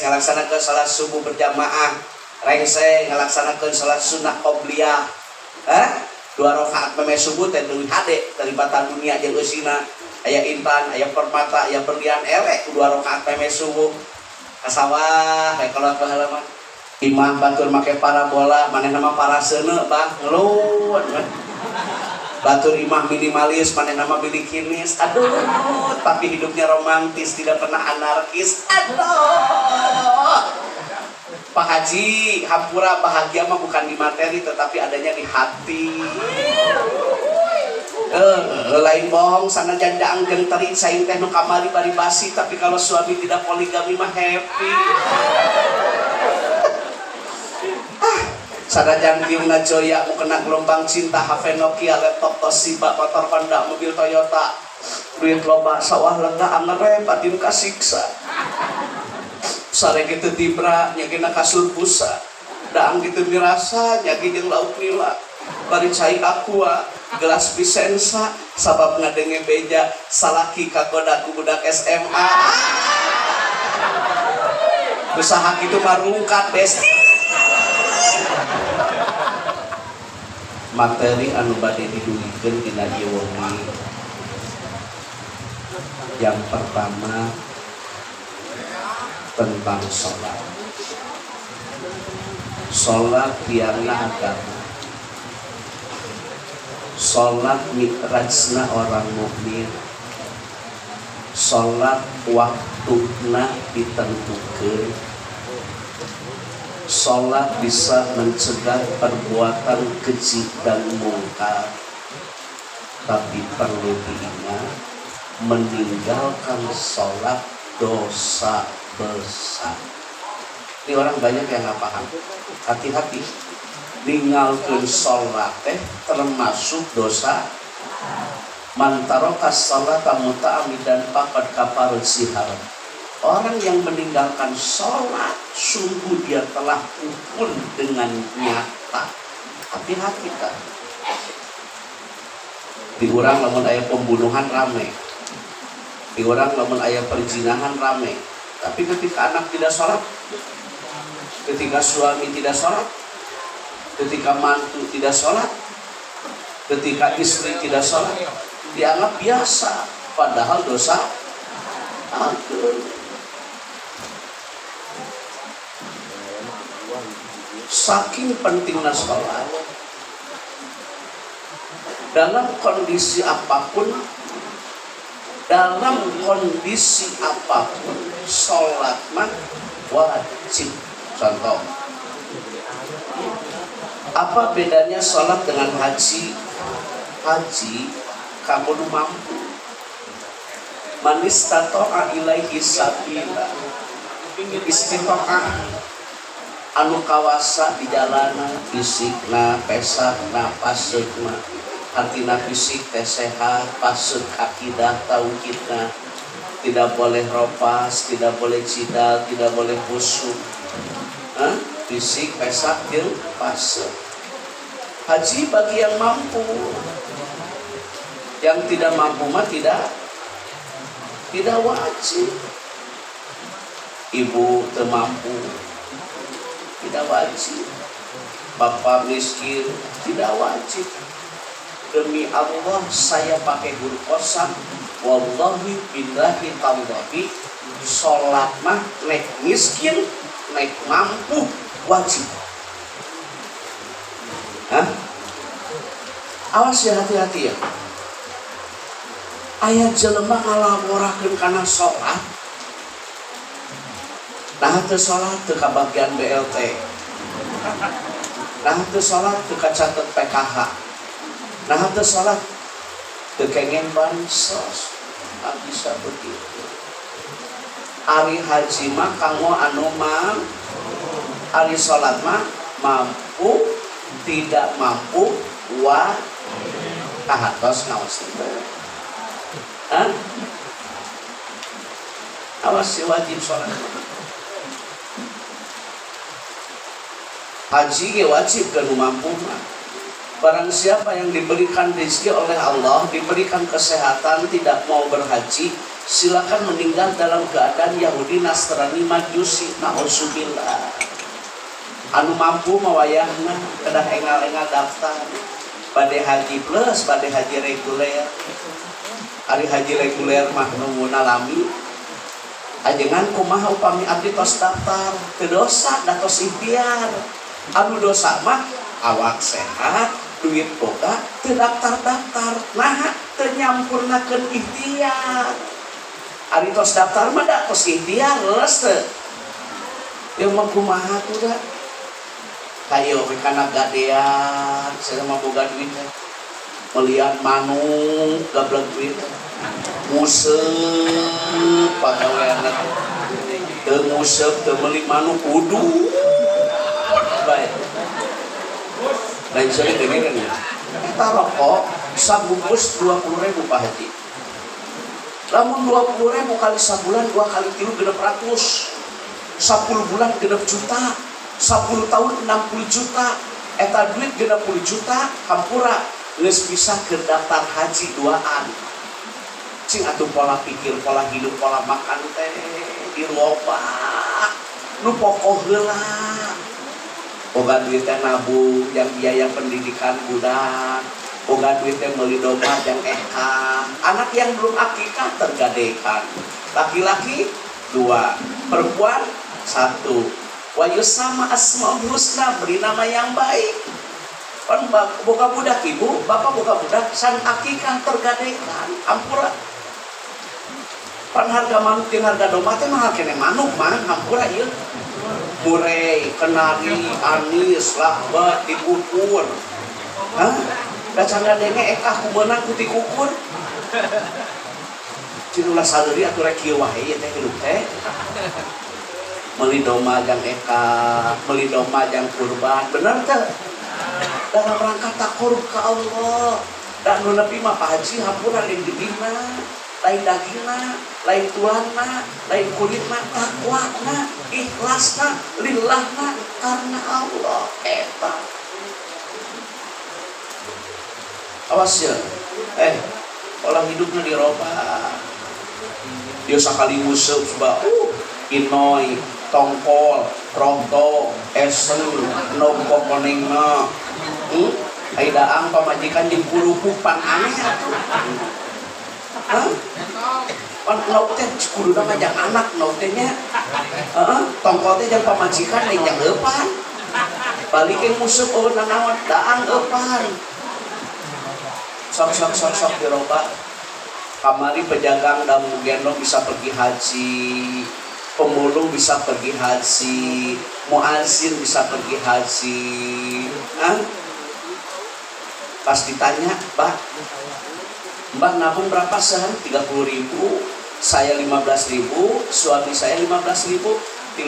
ngalaksanakeun salat subuh berjamaah, rengse ngalaksanakeun salat sunnah qobliyah. 2 rakaat meme subuh teh leuwih hade daripada dunia jeung eusina. Aya intan, aya permata, aya berlian elek 2 rakaat meme subuh. Kasawah kayak kalau ke halaman. Imah batur make parabola, manehna mah paraseuna Bang, ngeluh. Batur imah minimalis, manehna mah bilikinis. Aduh, tapi hidupnya romantis, tidak pernah anarkis. Aduh. Pak Haji, hampura bahagia mah bukan di materi tetapi adanya di hati. Lain bohong sana jandaang jeung teri saing teh nu kamari bari basi, tapi kalau suami tidak poligami mah happy. Sadajan kiungna joya mau kena gelombang cinta, HP Nokia, laptop Toshiba, motor Honda, mobil Toyota, duit loba, sawah lega angerep adin kasiksa. Sare kitu tibra nyagina kasur busa, daang kitu mirasa nyagi jeung lauk nila, bari cai aqua, gelas Vicenza, sabab ngadenge beja salaki kagoda ku budak SMA. Usaha kitu marungkat besti. Materi anu bade diduikeun dina ieu wengi. Yang pertama tentang sholat. Sholat biarlah agama. Sholat mitrajna orang mukmin. Sholat waktuna ditentukeun. Sholat bisa mencegah perbuatan keji dan mungkar, tapi perlu diingat meninggalkan sholat dosa besar. Ini orang banyak yang nggak paham. Hati-hati, ninggalkan sholat termasuk dosa. Mantarokas sholat muta'amidan faqad kafara sihar. Orang yang meninggalkan sholat sungguh dia telah kufur dengan nyata. Hati-hati kan. Di orang lamun aya pembunuhan rame, di orang lamun aya perzinahan rame. Tapi ketika anak tidak sholat, ketika suami tidak sholat, ketika mantu tidak sholat, ketika istri tidak sholat, dianggap biasa. Padahal dosa agung. Saking pentingnya sholat, dalam kondisi apapun, sholat mah wajib. Contoh, apa bedanya sholat dengan haji? Haji kamu mampu, manis tato'a ilaihi sabila, istito'ah anu kawasa di jalanan, fisikna pesakna pasukna, artina fisik teh sehat, pasuk akidah tauhidna, tidak boleh ropas, tidak boleh cidal, tidak boleh busuk. Fisik pesak jeung pasuk. Haji bagi yang mampu, yang tidak mampu mah tidak wajib. Ibu teu mampu tidak wajib, bapak miskin tidak wajib. Demi Allah saya pakai huruf qasam, wallahi billahi tallahi, sholat mah nek miskin nek mampu wajib. Awas ya, hati-hati ya. Aya jelema ngalamorakeun kana sholat, nah teu sholat teu kabagian BLT, nah teu sholat teu kacatet PKH, nah teu sholat teu kengen bansos. Tak bisa begitu. Ari haji mah kanggo anu mah, ari sholat mah mampu, tidak mampu kahatos ngawas itu. Awas si wajib sholat. Haji wajib ke mampu mah. Barang siapa yang diberikan rezeki oleh Allah, diberikan kesehatan, tidak mau berhaji, silakan meninggal dalam keadaan Yahudi, Nasrani, Majusi, na'udzubillah. Anu mampu mawayahna kedah engal-engal daftar bade haji plus, bade haji reguler. Ari haji reguler mah nunguna lami. Ajengan kumaha upami abdi tos daftar, teu dosa da tos ikhtiar. Anu dosa mah awak sehat, duit boga, teu daftar-daftar. Nah, teu nyampurnakeun ikhtiar. Ari tos daftar mah da tos ikhtiar leus teu. Ieu mah kumaha tuh da? Kayo we kana gadean, saya mah boga duit teh. Melihat manuk gablek duit museup pagaweanna teu museup teu meuli manuk kudu bae lain sering dengerin ya eta rokok sabungkus 20.000 Pak Haji lamun 20.000 kali sabulan 2 kali 3 600 10 bulan 6 juta 10 tahun 60 juta eta duit 60 juta hampura geus bisa ke daftar haji duaan cing atuh pola pikir, pola hidup, pola makan teh diloba nu pokok heula boga duit teh nabung yang biaya pendidikan budak boga duit teh meuli domba yang eka anak yang belum akikah tergadekan laki-laki 2 perempuan 1 wa yusama asmaul husna beri nama yang baik kan boga budak ibu bapak boga budak san akikah tergadekan ampura pan harga manuk jeung harga domba teh mahal kene manuk mah hampura ieu mureh kenari anis lakbat dikukur hah da cangadenge ekah kumeunang ku dikukur cinulah saleuri atuh rek kieu wae ieu teh hidup teh meuli domba jang ekah meuli domba jang kurban bener teh dalam rangka takarub ka Allah dan nu nepi mah Pak Haji hampura lain gedina lain dagingna, lain tulanna, lain kulitna, takwana, ikhlasna, lillahna, karena Allah. Eta. Awas ya, pola hidupnya dirobah. Dia sakali museup coba, inoy, tongkol, ronto, esen, nongko konengna, aidaang pamajikan jeung kulupupan aneh atuh. Hah? Nauk teh kudu nama jang anak nauk tehnya tongkol teh jang pamajikan lain jang eupan balikin museup eueun nanaon daang eupan sok diroba kamari pedagang dan gendong bisa pergi haji pemulung bisa pergi haji muazin bisa pergi haji pas ditanya Mbak nabung berapa sehari? 30.000, saya 15.000, suami saya 15.000, 30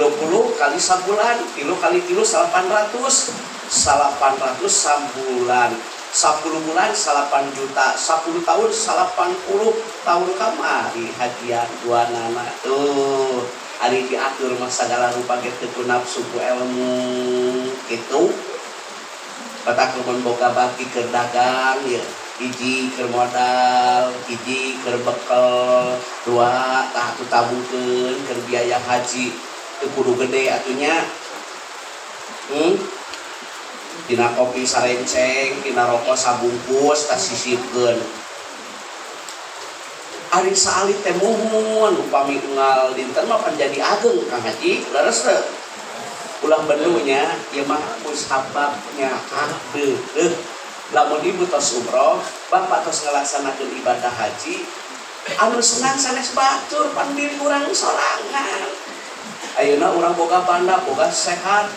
kali sabulan, 3 kali 3 800 sambulan, 10 bulan 8 juta, 10 tahun 80 tahun kamari hadiah dua nana tuh hari diatur masa segala rupa gitu nafsu ku ilmu gitu kata kemun boga bagi ke dagang ya hiji keur modal, hiji keur bekel, 2 tah atuh tabungkeun keur biaya haji teu kudu gede atunya. Dina kopi sarenceng, dina rokok sabungkus tah sisipkeun. Ari saalit teh muhun upami unggal dinten mah pan jadi ageng Kang Haji, leres teu? Ulang benunya ieu mah mushababnya lamun ibu tos umroh, bapak tos ngelaksanakeun ibadah haji, anu senang sanes batur pan diri urang sorangan. Ayeuna urang boga banda, boga sehat,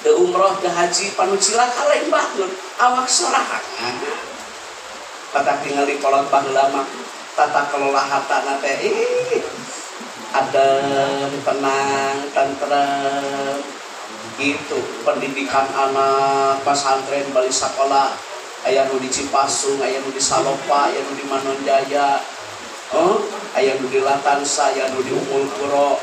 teu umroh teu haji panu cilaka lain batur, awak sorangan. Patak tingali kolot baheula mah tata kelola hartana teh adem, tenang, tentrem. Gitu pendidikan anak pesantren bali sekolah aya nu di Cipasung, aya nu di Salopa, aya nu di Manonjaya, aya nu di Latansa, aya nu di Umul Qura.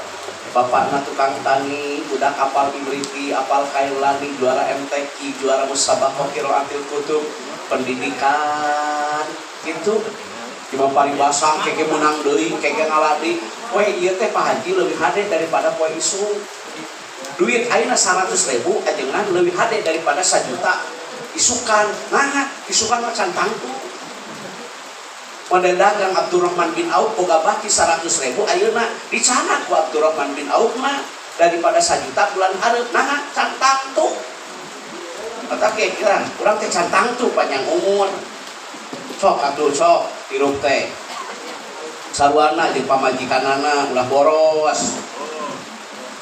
Bapakna tukang tani, budak apal Ibriti, apal Kailani, juara MTQ, juara musabaqah qiraatil kutub, pendidikan gitu. cuma paribasang keke menang deui keke ngaladi poe ieu teh Pak Haji leuwih hade daripada poe isu duit ayeuna 100.000 ajengan leuwih hade daripada 1 juta isukan nah isukan mah can tangtu model dagang Abdurrahman bin Auf boga baki 100.000 ayeuna dicanak ku Abdurrahman bin Auf mah daripada 1 juta bulan hareup nah can tangtu kata kira urang teh can tangtu panjang umur sok atuh sok hirup teh sarwana jeung pamajikanana ulah boros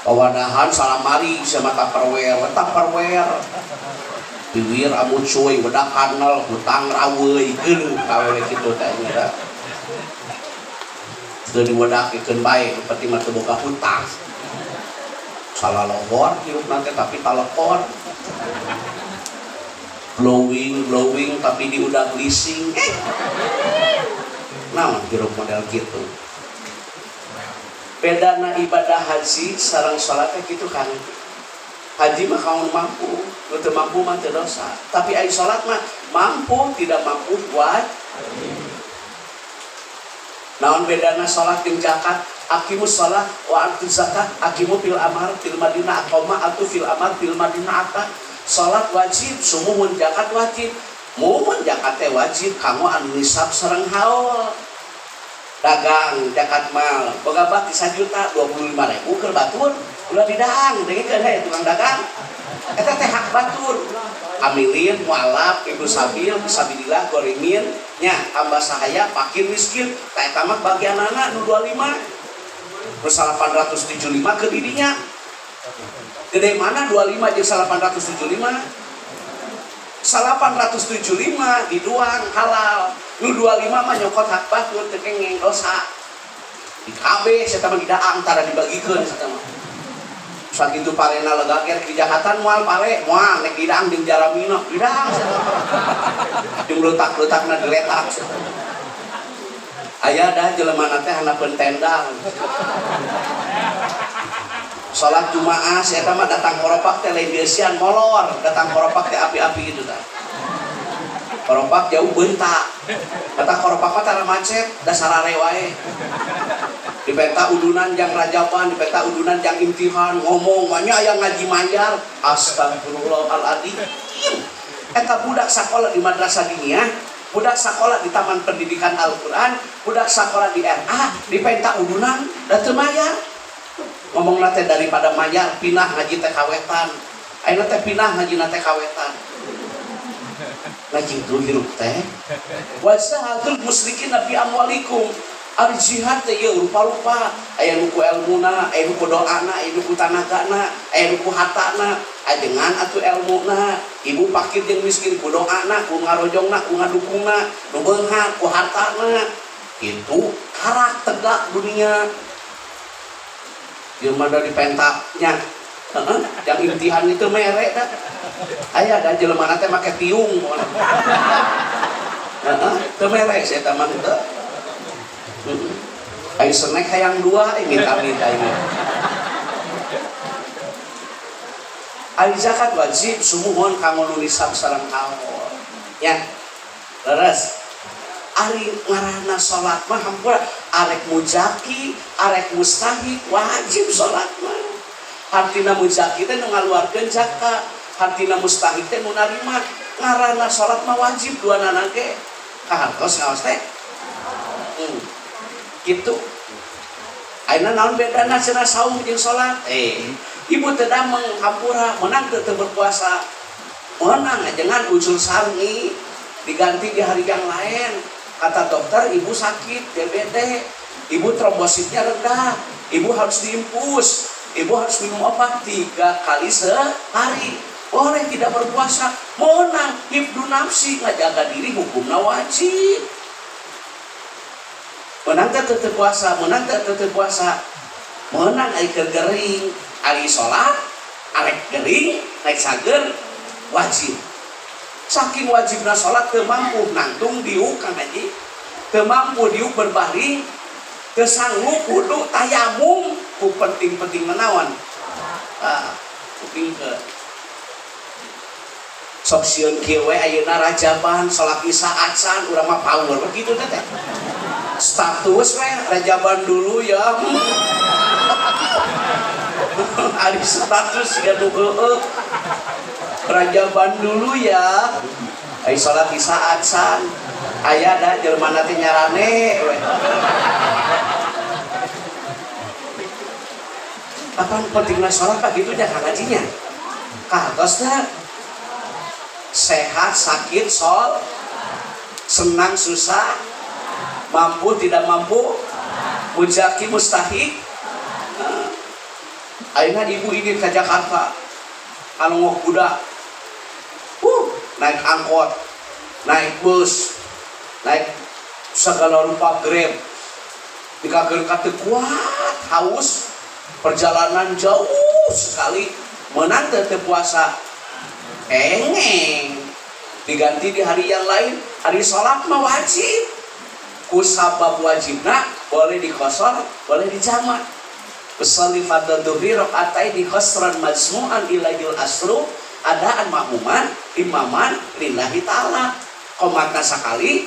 pawadahan salamari sia mata perwer bibir amu cuy wedak kanal hutang raweuy geuleuh kawewe kitu teh nya teu diwedakikeun bae penting mah teu boga hutang salalohor hirup nanti tapi telepon glowing tapi di udah leasing nah hirup model gitu bedana ibadah haji sareng salatnya gitu kan haji mah kamu mampu teu mampu mah teu dosa tapi ai salat mah mampu tidak mampu buat naon bedana salat jeung zakat aqimus shalah wa atuz zakat aqimu fil amar fil madinah aqama atu fil amar fil madinah ata salat wajib sumuhun zakat wajib mumun zakat teh wajib kamu anu nisab sareng haul dagang zakat mal boga bak 1 juta 25.000 keur batur ulah didahang dengkeun he tukang dagang eta teh hak batur amilin mualaf ibu sabil fisabilillah goringin nya hamba sahaya fakir miskin teh eta mah bagianana nu 25 terus 875 ke didinya gede mana 25 jeung 875 875 diduang halal nu 25 mah nyokot hak batur teu kengeng dosa di KB saya mah didaang tara dibagikeun saya mah sakitu parena legaker kejahatan moal pare moal nek didaang jeung jaramina didaang saya jeung letak-letakna diletak aya dah jelema teh hanapeun tenda salat Jumaah saya mah datang koropak teh lain biasian molor datang koropak teh api-api gitu tah koropak jauh bentak kata koropak mah tara macet dasar are wae dipenta udunan jang rajaban dipenta udunan jang imtihan ngomong banyak aya ngaji manjar astagfirullahaladzim eta budak sakola di madrasah diniyah budak sakola di taman pendidikan Al-Quran budak sakola di RA dipenta udunan dan teu mayar ngomong nate daripada mayar pinah ngaji teh kawetan ayeuna teh pinah ngaji teh kawetan ngaji itu hirup teh wasahatul musyrikin nabi amwalikum ari jihad teh ieu rupa-rupa aya nu ku elmuna aya nu ku doana aya nu ku tanagana aya nu ku hartana ajengan atuh elmuna ibu fakir jeung miskin ku doana ku ngarojongna ku ngadukungna nu beunghar ku hartana kitu karak tegak dunia jeung mah dari pentaknya yang imtihan itu merek dah aya da jelema teh make tiung teu merek saya teh mah teu ai snack hayang 2 amit-amit aing ai zakat wajib sumuhun kanggo nu nisab sareng haul nya leres ari ngaranna salat mah hampura arek mujaki arek mustahik wajib salat mah hartina mujaki teh nu ngaluarkeun zakat hartina mustahik teh nu narima ngaranna salat mah wajib duanana ge kahartos ngaos teh gitu ayeuna naon bedana cenah saum jeung salat ibu teu dameng hampura meunang teu berpuasa meunang ajengan usul sarni diganti di hari yang lain kata dokter ibu sakit DBD ibu trombositnya rendah ibu harus diinfus ibu harus minum obat 3 kali sehari boleh tidak berpuasa meunang hifdzu nafsi ngajaga diri hukumna wajib menang teu puasa menang teu puasa menang ai gering ari salat arek gering naik sager wajib saking wajibna salat teu mampu nangtung diuk Kang Haji teu mampu diuk berbaring teu sanggup kudu tayamum ku penting-penting menawan kuping ke sok sieun kieu we ayeuna rajaban salat isya acan urang mah power begitu teh. Status we rajaban dulu ya. Ari status ya dulu rajaban dulu ya. Ai salat isya acan aya da jelema teh nyarane we. Apa pentingna salat Pak gitu nya ngajinya? Katos teh sehat sakit sol senang susah mampu tidak mampu mujaki mustahik. Ayeuna ibu ini ke Jakarta anu ngok budak naik angkot naik bus naik segala rupa Grab dikageun ka teu kuat haus perjalanan jauh sekali menang teu puasa engeng diganti di hari yang lain hari sholat mah wajib kusabab wajibna boleh dikosor boleh dijamak usolli fardhu dhuhri raqatain qasran majmu'an ilahil asru adaan makmuman imaman lillahi ta'ala qomatna sakali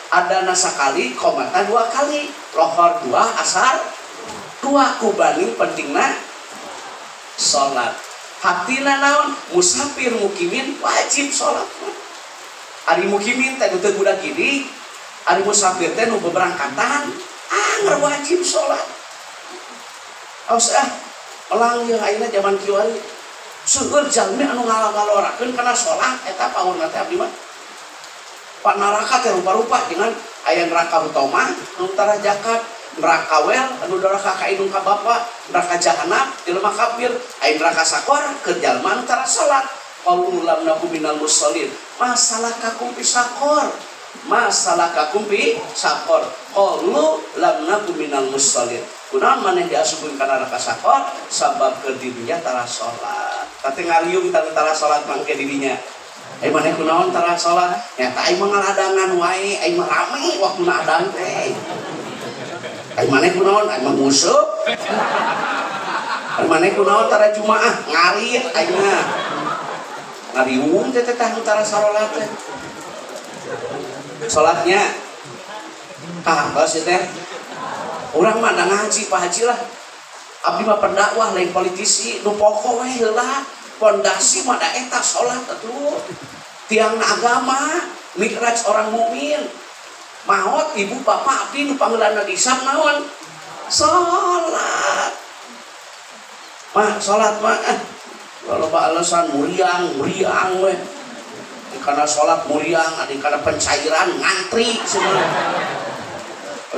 adana sakali qomatna 2 kali lohor 2 asar 2 kubanding pentingna salat hatina naon musafir mukimin wajib salat ari mukimin teh teu budak gini ari musafir teh nu beberangkatan anggar wajib salat. Aos elang yang ayeuna zaman kieu ari seueur jalmi anu ngalorakeun kana salat eta paurna teh abdi mah pak neraka teh rupa-rupa dengan aya neraka utama anu tara jakat neraka wel anu neraka ka indung ka bapa neraka jahanam jelema kafir aya neraka sakor keur jalma anu tara salat qaulul lam nakum minal musallin masalah kakum fi sakor masalah kakum fi sakor qaulul lam nakum minal musallin kunaon maneh diasupkeun kana neraka sakor sabab keur dirinya tara salat teh ngaliung tara salat mangke dirinya maneh kunaon tara salat nyata aing mah ngaladangan wae aing mah rame waktuna adang teh aing maneh kunaon aing mah nguseup aing maneh kunaon tara jumaah ngarit aing mah ngariung teh tara salat teh salatnya kahos teh urang mah da ngaji Pak Haji lah abdi mah pendakwah lain politisi nu pokok we heula pondasi mah da eta salat atuh tiang agama mikraj orang mukmin maot ibu bapak abdi nu panggilanna disab naon salat mah salat mah loba alasan muriang we karena salat muriang adi kana pencairan ngantri semua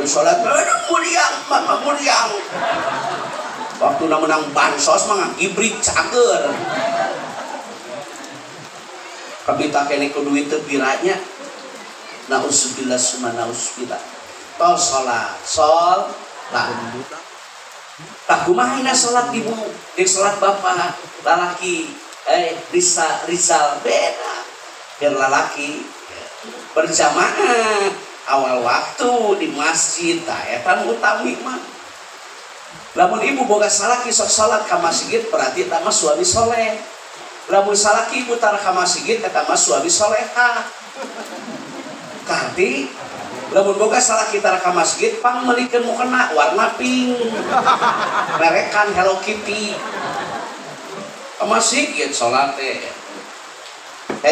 salat muriang mah muriang waktu menang bansos mah hibrid cager kabita kene ku duit teu piranya nauzubillah summa nauzubillah tol salat tah kumaha salat ibu jeung salat bapak lalaki Rizal beda keur lalaki berjamaah awal waktu di masjid tah eta nu utami mah lamun ibu boga salaki sok salat ka masjid berarti eta mah suami soleh lamun salaki ibu tara ka masjid eta mah suami soleha kanti lamun boga salaki tara ka masjid pang meulikeun mukena warna pink merekan Hello Kitty ka masjid salat teh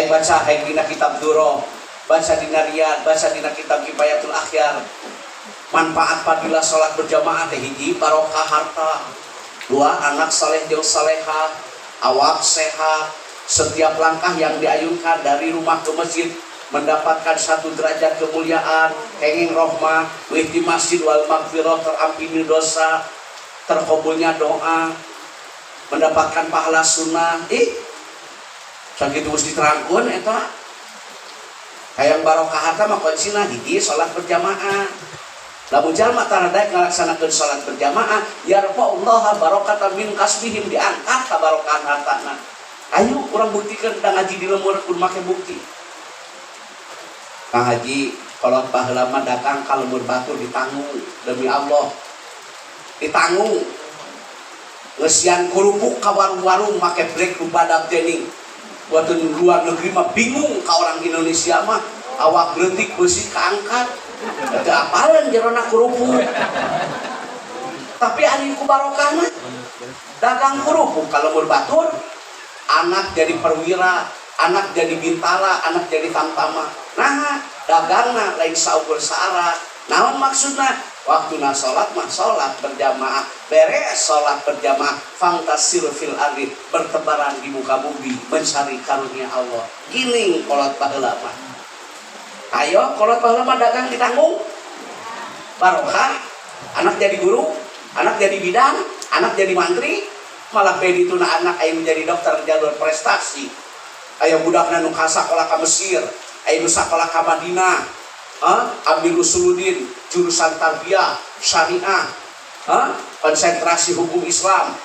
baca dina kitab Duro baca dina Riyad baca dina kitab Kifayatul Akhyar manfaat fadilah salat berjamaah teh hiji barokah harta 2 anak saleh jeung salehah awak sehat setiap langkah yang diayunkan dari rumah ke masjid mendapatkan 1 derajat kemuliaan kenging rahmah wih di masjid wal maghfirah terampuni dosa terkabulnya doa mendapatkan pahala sunnah sakitu geus diterangkeun eta hayang barokah harta mah kuncina hiji salat berjamaah lamun jalma tara daek ngalaksanakeun salat berjamaah yarfa'ullaha barokatan min kasbihim diangkat ka barokahan hartana ayo urang buktikeun da ngaji di lemur kun make bukti Kang Haji kolot baheula mah dagang ka lemur batur ditanggung demi Allah ditanggung ngeusian kurupuk ka warung-warung make brek rupadak teuing Buat luar negeri mah bingung ka orang Indonesia mah awak geletik besi keangkat ada apalan jerona kerupuk. Tapi ari ku barokah mah dagang kerupuk kalau berbatur anak jadi perwira, anak jadi bintara, anak jadi tamtama. Nah dagangna lain saukur saara. Naon maksudna? Waktuna sholat mah sholat berjamaah, beres sholat berjamaah fangtasir fil ardi, bertebaran di muka bumi mencari karunia Allah. Gini kolot baheula mah. Ayo kolot baheula mah dagang ditanggung. Barokah, anak jadi guru, anak jadi bidan, anak jadi mantri, malah pedituna anak aya menjadi dokter jalur prestasi. Aya budakna nu sakola ka Mesir, aya nu sakola ka Madinah. Ambil Usuluddin jurusan tarbiyah syariah, konsentrasi hukum Islam,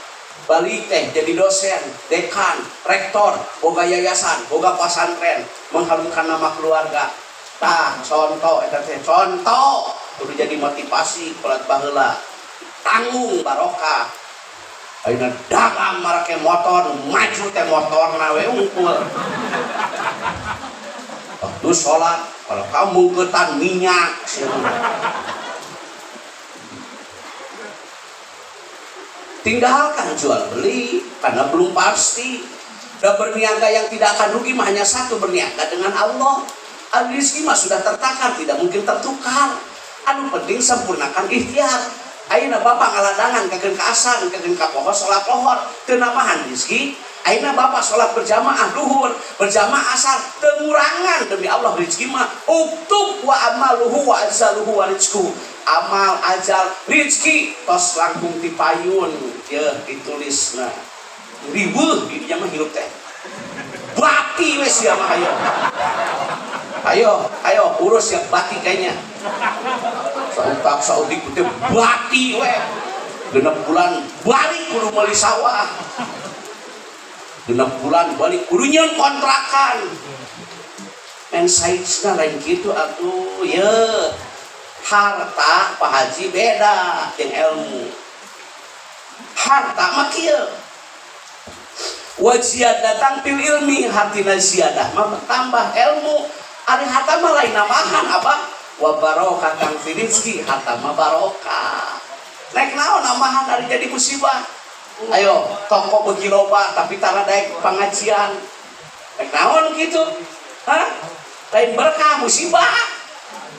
balik teh jadi dosen, dekan, rektor, boga yayasan, boga pesantren, mengharumkan nama keluarga. Tah contoh eta teh contoh kudu jadi motivasi kolat baheula. Tanggung barokah. Ayeuna dagang marake motor, maju teh motorna we unggul. Waktu sholat, kalau kamu ketan minyak, tinggalkan jual beli karena belum pasti. Dan berniaga yang tidak akan rugi hanya satu, berniaga dengan Allah. Rezeki mah sudah tertakar, tidak mungkin tertukar. Anu penting sempurnakan ikhtiar. Ayeuna bapak ngaladangan kageun ka asar, kageun ka poho salat lohor, teu namahan rezeki. Ayeuna bapak sholat berjamaah duhur, berjamaah asar, pengurangan demi Allah rezeki mah uktub wa amaluhu wa azaluhu wa rizquhu. Amal ajal rezeki tos langkung ti payun ye ditulisna. Riweuh di dinya mah hirup teh. Bati we sia mah ayo. Ayo urus ya bati kayaknya. Sautak saudik teh bati we. 6 bulan balik kudu meuli sawah. 6 bulan balik kudunya kontrakan. Men saizna lain gitu atuh ye. Harta Pak Haji beda jeung ilmu. Harta mah kieu. Wajiat datang fil ilmi, hartina ziyadah mah tambah ilmu. Ari harta mah lain namahan abah. Wa barokatan fi rizqi, harta mah barokah. Nek naon namahan ari jadi musibah. Ayo, toko begi loba tapi tara daek pengajian. Nek naon gitu? Lain berkah musibah.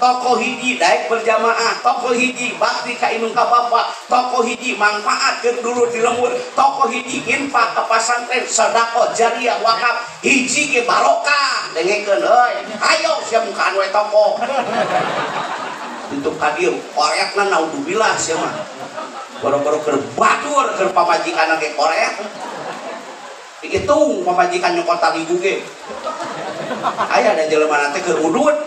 Toko hiji daek berjamaah, toko hiji bakti ka indung ka bapak, toko hiji manfaat keur dulur di lembur, toko hiji infak ka pasantren, sedekah jariah wakaf, hiji ge barokah. Dengekeun euy. Ayo sia mukaan we toko. Untuk kadir korekna naudzubillah sia mah. Boro-boro keur batur keur pamajikan ge korek. Dihitung pamajikan nyokot taligu ge. Aya da jelema teh keur udut.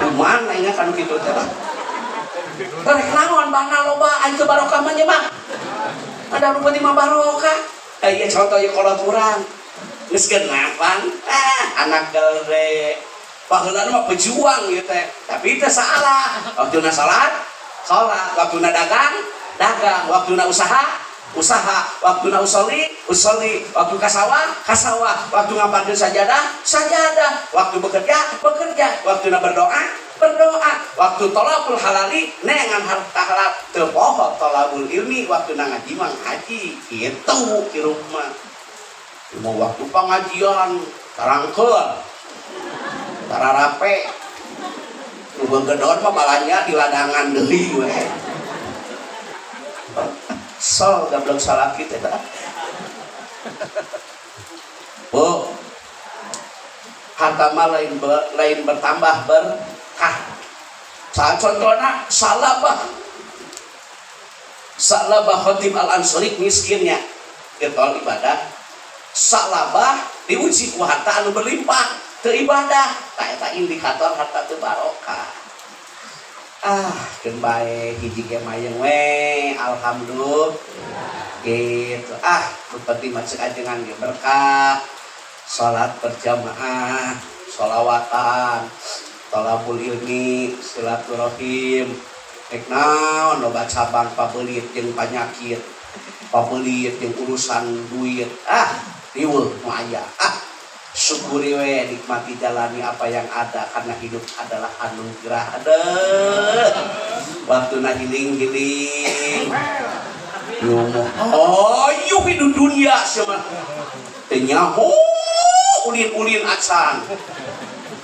Kumaha nya kan kitu teh. Rek naon bangna loba aya barokah mah nya mah. Ada nu penting mah barokah. Aya contoh ye kolot urang. Geus genapan anak gere. Baheula mah pejuang ieu teh. Tapi teu salah. Waktuna salat sholat, waktuna dagang, waktuna usaha, waktuna usoli, waktu kasawah, waktu ngaparkeun sajadah, waktu bekerja, waktuna berdoa, waktu tolabul halali, nengan harta halal, teu poho tolabul ilmi, waktuna ngaji mah ngaji, kitu di rumah. Mau waktu pengajian, tarangkeun, tararape. Ubang gedor mah balanya di ladangan deui we. Sol gablok salah kita tah. Oh. Harta mah lain bertambah berkah. Contohna Salabah Khatib Al-Ansari miskinnya. Getol ibadah. Salabah diuji ku harta anu berlimpah. Teu ibadah, eta indikator harta teu barokah. Keun bae hiji ge mayeng we, alhamdulillah. Gitu. Nu penting mah ceuk ajengan ge berkah. Salat berjamaah, sholawatan, thalabul ilmi, silaturahim. Nek naon loba cabang pabeulit jeung panyakit, pabeulit jeung urusan duit. riweuh nu aya. Syukuri we, nikmati jalani apa yang ada karena hidup adalah anugerah. Waktu na giling-giling ngomong ayo hidup dunia sama tenyaho ulin-ulin acan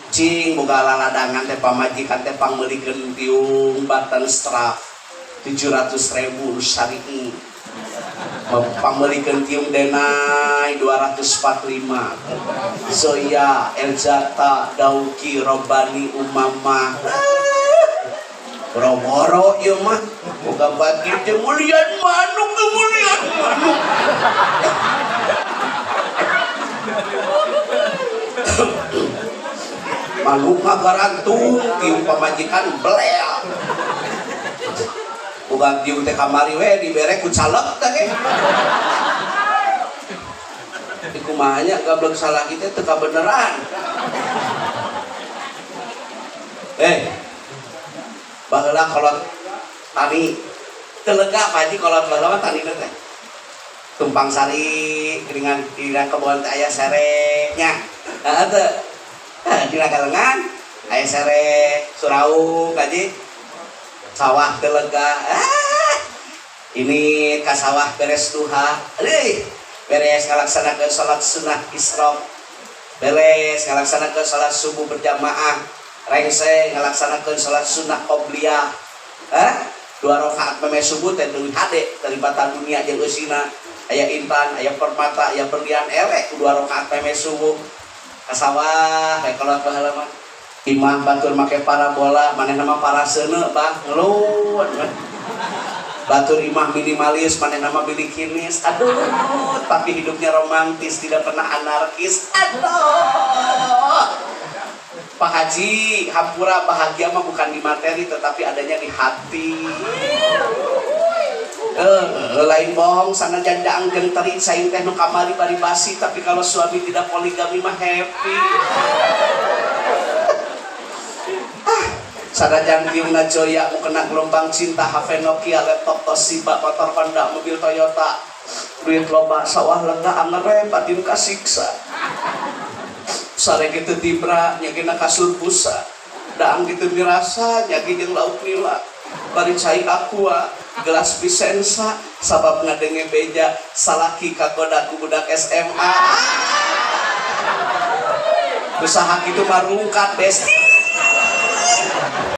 cing boga laladangan teh pamajikan teh pangmeulikeun tiung batan strap 700.000 syari'i pangmeulikeun tiung denai 245 Zoya Eljata Dauki Robani Umamah boro-boro ieu mah boga bagi kemuliaan manuk manuk ngarantung tiung pamajikan belea boga tiung teh kamari we dibere ku caleg teh ge kumaha nya gablek salah kita teu kabeneran baheula kolot tani telega Pak Haji kolot baheula tani teh tumpang sari dengan kebon teh aya serenya teu dina galengan aya sere surau Haji sawah telega ini ka sawah beres duha beres ngalaksanakeun salat sunah isra beres ngalaksanakeun salat subuh berjamaah rengse ngalaksanakeun salat sunah qobliyah 2 rakaat meme subuh teh leuwih hade taribatan dunia jeung eusina aya intan aya permata aya berlian elek 2 rakaat meme subuh ka sawah kayak kolot baheula mah imah batur make parabola manehna mah paraseuna bah ngeluan batur imah minimalis manehna mah bilikinis aduh tapi hidupnya romantis tidak pernah anarkis aduh Pak Haji hampura bahagia mah bukan di materi tetapi adanya di hati lain bohong sana janda anggen teri saing teh nu kamari bari basi tapi kalau suami tidak poligami mah happy sadajan tiungna joya mau kena gelombang cinta HP Nokia laptop Toshiba motor Honda mobil Toyota duit loba sawah lega angere batin kasiksa sare kitu tibra nyagina kasur busa daang kitu dirasa nyagi jeung lauk nila bari cai aqua gelas Vicenza sabab ngadenge beja salaki kagoda ku budak SMA usaha kitu mah rungkat besti